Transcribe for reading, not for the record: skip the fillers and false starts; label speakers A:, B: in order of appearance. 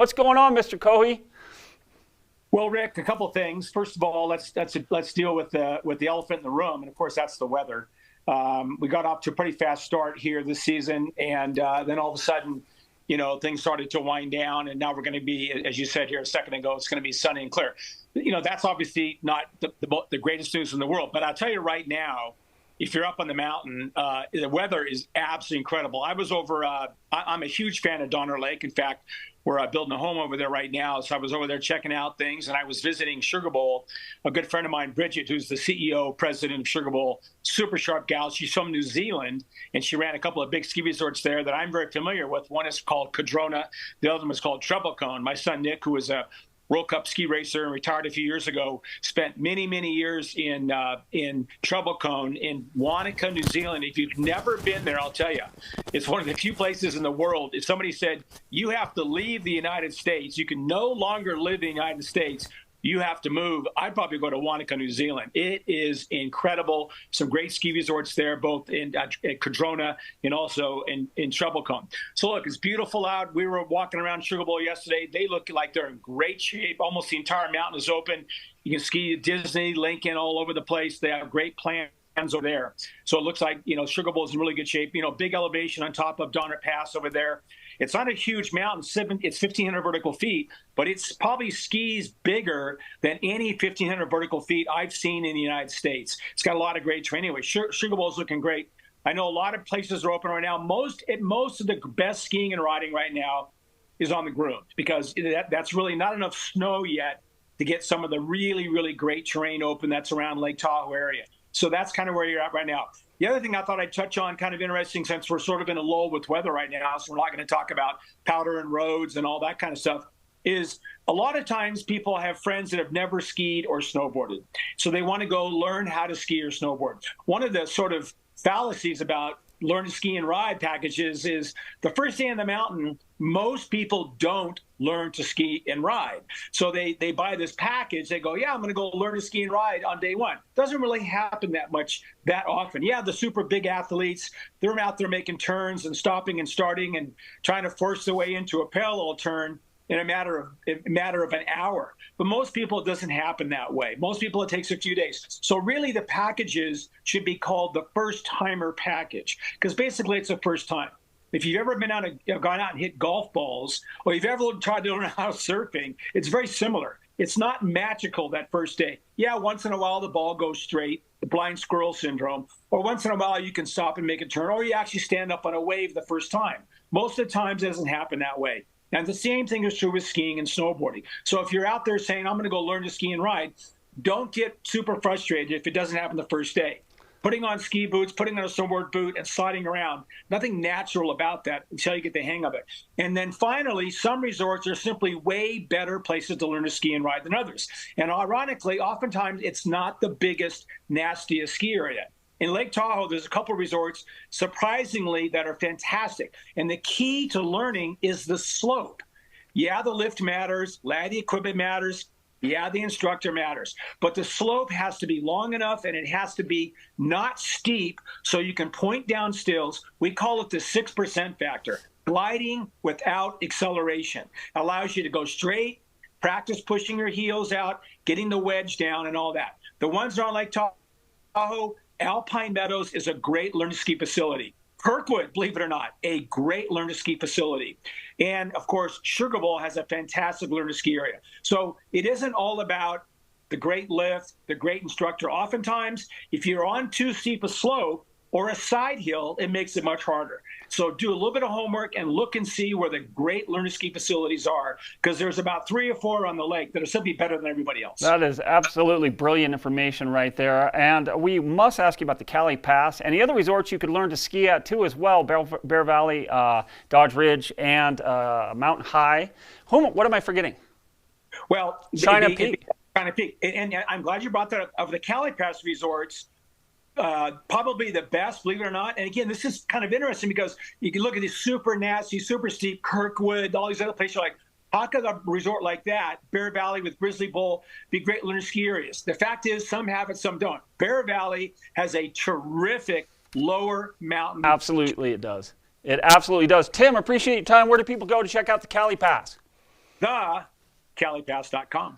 A: What's going on, Mr. Cohee?
B: Well, Rick, a couple of things. First of all, let's deal with the elephant in the room, and of course, that's the weather. We got off to a pretty fast start here this season, and then all of a sudden, things started to wind down, and now we're going to be, as you said here a second ago, it's going to be sunny and clear. That's obviously not the greatest news in the world, but I'll tell you right now, if you're up on the mountain, the weather is absolutely incredible. I was over, I'm a huge fan of Donner Lake. In fact, we're building a home over there right now. So I was over there checking out things, and I was visiting Sugar Bowl. A good friend of mine, Bridget, who's the CEO, president of Sugar Bowl, super sharp gal. She's from New Zealand, and she ran a couple of big ski resorts there that I'm very familiar with. One is called Cadrona. The other one is called Treble Cone. My son, Nick, who is a World Cup ski racer and retired a few years ago, spent many, many years in Treble Cone in Wanaka, New Zealand. If you've never been there, I'll tell you, it's one of the few places in the world. If somebody said, you have to leave the United States, you can no longer live in the United States, you have to move, I'd probably go to Wanaka, New Zealand. It is incredible. Some great ski resorts there, both in Cadrona and also in Treble Cone. So look, it's beautiful out. We were walking around Sugar Bowl yesterday. They look like they're in great shape. Almost the entire mountain is open. You can ski at Disney, Lincoln, all over the place. They have great plans over there. So it looks like, Sugar Bowl is in really good shape. Big elevation on top of Donner Pass over there. It's not a huge mountain. It's 1,500 vertical feet, but it's probably skis bigger than any 1,500 vertical feet I've seen in the United States. It's got a lot of great terrain. Anyway, Sugar Bowl is looking great. I know a lot of places are open right now. Most of the best skiing and riding right now is on the grooms, because that's really not enough snow yet to get some of the really, really great terrain open that's around Lake Tahoe area. So that's kind of where you're at right now. The other thing I thought I'd touch on, kind of interesting, since we're sort of in a lull with weather right now, so we're not going to talk about powder and roads and all that kind of stuff, is a lot of times people have friends that have never skied or snowboarded. So they want to go learn how to ski or snowboard. One of the sort of fallacies about learn to ski and ride packages is the first day on the mountain, most people don't learn to ski and ride. So they buy this package. They go, yeah, I'm going to go learn to ski and ride on day one. Doesn't really happen that often. Yeah, the super big athletes, they're out there making turns and stopping and starting and trying to force their way into a parallel turn in a matter of an hour. But most people, it doesn't happen that way. Most people, it takes a few days. So really, the packages should be called the first timer package, because basically it's the first time. If you've ever gone out and hit golf balls, or you've ever tried to learn how surfing, it's very similar. It's not magical that first day. Yeah, once in a while the ball goes straight, the blind squirrel syndrome, or once in a while you can stop and make a turn, or you actually stand up on a wave the first time. Most of the times it doesn't happen that way. And the same thing is true with skiing and snowboarding. So if you're out there saying, I'm going to go learn to ski and ride, don't get super frustrated if it doesn't happen the first day. Putting on ski boots, putting on a snowboard boot, and sliding around, nothing natural about that until you get the hang of it. And then finally, some resorts are simply way better places to learn to ski and ride than others. And ironically, oftentimes it's not the biggest, nastiest ski area. In Lake Tahoe, there's a couple of resorts, surprisingly, that are fantastic. And the key to learning is the slope. Yeah, the lift matters. Yeah, the equipment matters. Yeah, the instructor matters. But the slope has to be long enough, and it has to be not steep so you can point down stills. We call it the 6% factor. Gliding without acceleration allows you to go straight, practice pushing your heels out, getting the wedge down, and all that. The ones that are on Lake Tahoe, Alpine Meadows is a great learn-to-ski facility. Kirkwood, believe it or not, a great learn-to-ski facility. And, of course, Sugar Bowl has a fantastic learn-to-ski area. So it isn't all about the great lift, the great instructor. Oftentimes, if you're on too steep a slope or a side hill, it makes it much harder. So do a little bit of homework and look and see where the great learn-to-ski facilities are, because there's about 3 or 4 on the lake that are simply better than everybody else.
A: That is absolutely brilliant information right there. And we must ask you about the Cali Pass. Any other resorts you could learn to ski at too as well? Bear Valley, Dodge Ridge, and Mountain High. What am I forgetting?
B: Well,
A: China Peak.
B: China Peak. And I'm glad you brought that up. Of the Cali Pass resorts, probably the best, believe it or not. And again, this is kind of interesting because you can look at these super nasty, super steep Kirkwood, all these other places. You're like, how could a resort like that, Bear Valley with Grizzly Bowl, be great learner ski areas? The fact is, some have it, some don't. Bear Valley has a terrific lower mountain.
A: Absolutely, it does. It absolutely does. Tim, appreciate your time. Where do people go to check out the Cali Pass?
B: thecalipass.com.